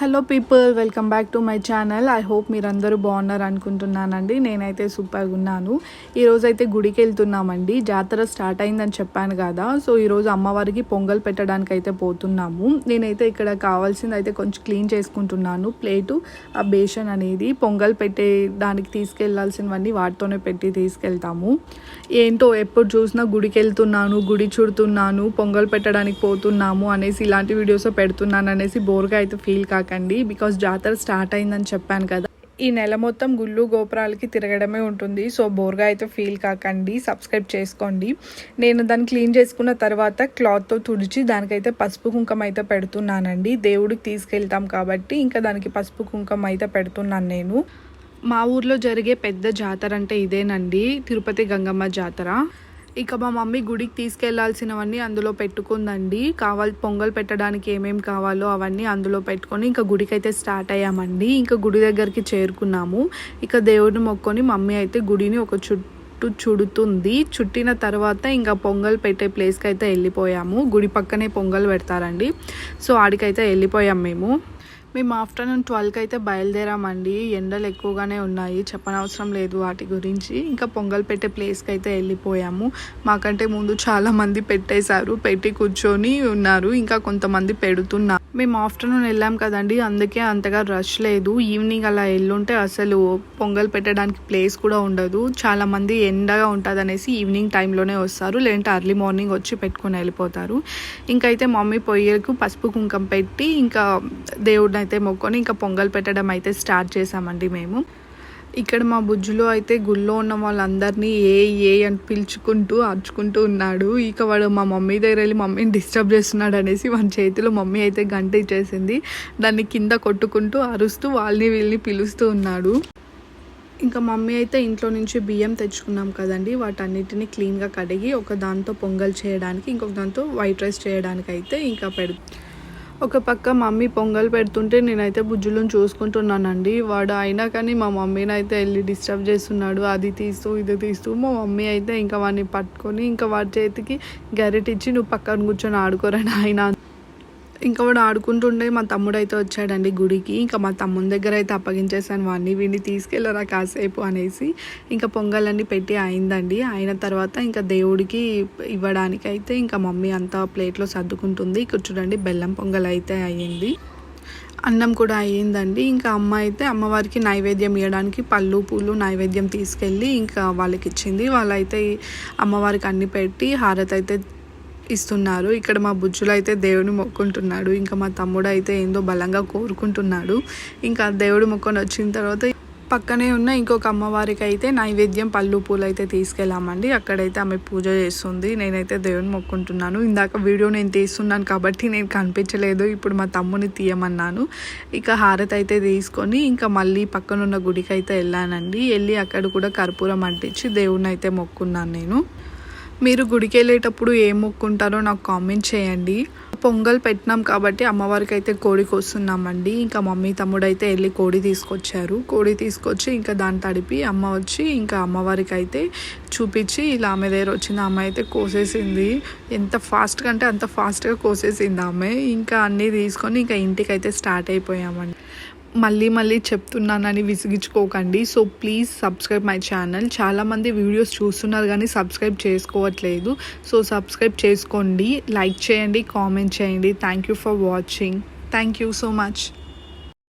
Hello people, welcome back to my channel. I hope మీరందరూ బాగున్నారు అనుకుంటున్నానండి. నేనైతే సూపర్గా ఉన్నాను. ఈరోజైతే గుడికి వెళ్తున్నామండి. జాతర స్టార్ట్ అయిందని చెప్పాను కదా. సో ఈరోజు అమ్మవారికి పొంగల్ పెట్టడానికి అయితే పోతున్నాము. నేనైతే ఇక్కడ కావాల్సింది అయితే కొంచెం క్లీన్ చేసుకుంటున్నాను. ప్లేటు, ఆ బేషన్ అనేది పొంగల్ పెట్టేదానికి తీసుకెళ్లాల్సినవన్నీ వాటితోనే పెట్టి తీసుకెళ్తాము. ఏంటో ఎప్పుడు చూసినా గుడికి వెళ్తున్నాను, గుడి చుడుతున్నాను, పొంగల్ పెట్టడానికి పోతున్నాము అనేసి ఇలాంటి వీడియోస్ పెడుతున్నాను అనేసి బోర్గా అయితే ఫీల్ కాకండి. బికాస్ జాతర స్టార్ట్ అయిందని చెప్పాను కదా. ఈ నెల మొత్తం గుళ్ళు గోపురాలకి తిరగడమే ఉంటుంది. సో బోర్గా అయితే ఫీల్ కాకండి. సబ్స్క్రైబ్ చేసుకోండి. నేను దాన్ని క్లీన్ చేసుకున్న తర్వాత క్లాత్తో తుడిచి దానికైతే పసుపు కుంకుమ అయితే పెడుతున్నానండి. దేవుడికి తీసుకెళ్తాం కాబట్టి ఇంకా దానికి పసుపు కుంకుమ అయితే పెడుతున్నాను నేను. మా ఊర్లో జరిగే పెద్ద జాతర అంటే ఇదేనండి, తిరుపతి గంగమ్మ జాతర. ఇక మా మమ్మీ గుడికి తీసుకెళ్లాల్సినవన్నీ అందులో పెట్టుకుందండి. పొంగల్ పెట్టడానికి ఏమేమి కావాలో అవన్నీ అందులో పెట్టుకొని ఇంకా గుడికి అయితే స్టార్ట్ అయ్యామండి. ఇంకా గుడి దగ్గరికి చేరుకున్నాము. ఇక దేవుడిని మొక్కొని మమ్మీ అయితే గుడిని ఒక చుడుతుంది. చుట్టిన తర్వాత ఇంకా పొంగల్ పెట్టే ప్లేస్కి అయితే వెళ్ళిపోయాము. గుడి పక్కనే పొంగల్ పెడతారండి. సో ఆడికైతే వెళ్ళిపోయాం మేము ఆఫ్టర్నూన్ 12కి అయితే బయలుదేరామండి. ఎండలు ఎక్కువగానే ఉన్నాయి, చెప్పనవసరం లేదు వాటి గురించి. ఇంకా పొంగల్ పెట్టే ప్లేస్కి అయితే వెళ్ళిపోయాము. మాకంటే ముందు చాలామంది పెట్టేశారు, పెట్టి కూర్చొని ఉన్నారు. ఇంకా కొంతమంది పెడుతున్నారు. మేము ఆఫ్టర్నూన్ వెళ్ళాం కదండి, అందుకే అంతగా రష్ లేదు. ఈవినింగ్ అలా వెళ్ళుంటే అసలు పొంగల్ పెట్టడానికి ప్లేస్ కూడా ఉండదు. చాలామంది ఎండగా ఉంటుంది అనేసి ఈవినింగ్ టైంలోనే వస్తారు, లేదంటే అర్లీ మార్నింగ్ వచ్చి పెట్టుకొని వెళ్ళిపోతారు. ఇంకైతే మమ్మీ పొయ్యకు పసుపు కుంకం పెట్టి ఇంకా దేవుడిని అయితే మొక్కొని ఇంకా పొంగల్ పెట్టడం అయితే స్టార్ట్ చేసామండి మేము. ఇక్కడ మా బుజ్జులో అయితే గుళ్ళో ఉన్న వాళ్ళందరినీ ఏ అని పిలుచుకుంటూ అరుచుకుంటూ ఉన్నాడు. ఇక వాడు మా మమ్మీ దగ్గర వెళ్ళి మమ్మీని డిస్టర్బ్ చేస్తున్నాడు అనేసి వాని చేతిలో మమ్మీ అయితే గంట ఇచ్చేసింది. దాన్ని కింద కొట్టుకుంటూ అరుస్తూ వాళ్ళని వీళ్ళని పిలుస్తూ ఉన్నాడు. ఇంకా మమ్మీ అయితే ఇంట్లో నుంచి బియ్యం తెచ్చుకున్నాం కదండి, వాటన్నిటిని క్లీన్గా కడిగి ఒక దాంతో పొంగల్ చేయడానికి, ఇంకొక దాంతో వైట్ రైస్ చేయడానికి అయితే ఇంకా ఒక పక్క మమ్మీ పొంగల్ పెడుతుంటే నేనైతే బుజ్జులను చూసుకుంటున్నానండి. వాడు అయినా కానీ మా మమ్మీని అయితే వెళ్ళి డిస్టర్బ్ చేస్తున్నాడు, అది తీస్తూ ఇది తీస్తూ. మా మమ్మీ అయితే ఇంకా వాడిని పట్టుకొని ఇంకా వాడి చేతికి గరిటిచ్చి నువ్వు పక్కన కూర్చొని ఆడుకోరని ఆయన. ఇంకా వాడు ఆడుకుంటుండే మా తమ్ముడు అయితే వచ్చాడండి గుడికి. ఇంకా మా తమ్ముని దగ్గర అయితే అప్పగించేసాను వాడిని, వీడిని తీసుకెళ్ళరా కాసేపు అనేసి. ఇంకా పొంగలన్నీ పెట్టి అయిందండి. అయిన తర్వాత ఇంకా దేవుడికి ఇవ్వడానికి అయితే ఇంకా మమ్మీ అంతా ప్లేట్లో సర్దుకుంటుంది. ఇక్కడ చూడండి బెల్లం పొంగల్ అయితే అయ్యింది, అన్నం కూడా అయ్యిందండి. ఇంకా అమ్మ అయితే అమ్మవారికి నైవేద్యం ఇవ్వడానికి పళ్ళు పూలు నైవేద్యం తీసుకెళ్ళి ఇంకా వాళ్ళకి ఇచ్చింది. వాళ్ళైతే అమ్మవారికి అన్ని పెట్టి హారతి అయితే ఇస్తున్నారు. ఇక్కడ మా బుజ్జులు అయితే దేవుని మొక్కుంటున్నాడు. ఇంకా మా తమ్ముడు అయితే ఏందో బలంగా కోరుకుంటున్నాడు. ఇంకా దేవుడు మొక్కొని వచ్చిన తర్వాత పక్కనే ఉన్న ఇంకొక అమ్మవారికి అయితే నైవేద్యం పళ్ళు పూలు అయితే తీసుకెళ్ళామండి. అక్కడైతే ఆమె పూజ చేస్తుంది. నేనైతే దేవుని మొక్కుంటున్నాను. ఇందాక వీడియో నేను తీస్తున్నాను కాబట్టి నేను కనిపించలేదు, ఇప్పుడు మా తమ్ముని తీయమన్నాను. ఇక హారతి అయితే తీసుకొని ఇంకా మళ్ళీ పక్కనున్న గుడికి అయితే వెళ్ళానండి. వెళ్ళి అక్కడ కూడా కర్పూరం అంటించి దేవుడిని అయితే మొక్కున్నాను నేను. మీరు గుడికి వెళ్ళేటప్పుడు ఏం మొక్కుంటారో నాకు కామెంట్ చేయండి. పొంగల్ పెట్టినాం కాబట్టి అమ్మవారికి అయితే కోడి కోస్తున్నామండి. ఇంకా మమ్మీ తమ్ముడు అయితే వెళ్ళి కోడి తీసుకొచ్చారు. కోడి తీసుకొచ్చి ఇంకా దాన్ని తడిపి అమ్మ వచ్చి ఇంకా అమ్మవారికి అయితే చూపించి ఇలా ఆమె దగ్గర వచ్చింది. ఆమె అయితే కోసేసింది. ఎంత ఫాస్ట్గా అంటే అంత ఫాస్ట్గా కోసేసింది ఆమె. ఇంకా అన్నీ తీసుకొని ఇంకా ఇంటికి అయితే స్టార్ట్ అయిపోయామండి. మళ్ళీ చెప్తున్నానని విసిగించుకోకండి. So please subscribe my channel. చాలామంది వీడియోస్ చూస్తున్నారు కానీ సబ్స్క్రైబ్ చేసుకోవట్లేదు. సో సబ్స్క్రైబ్ చేసుకోండి, లైక్ చేయండి, కామెంట్ చేయండి. Thank you for watching. Thank you so much.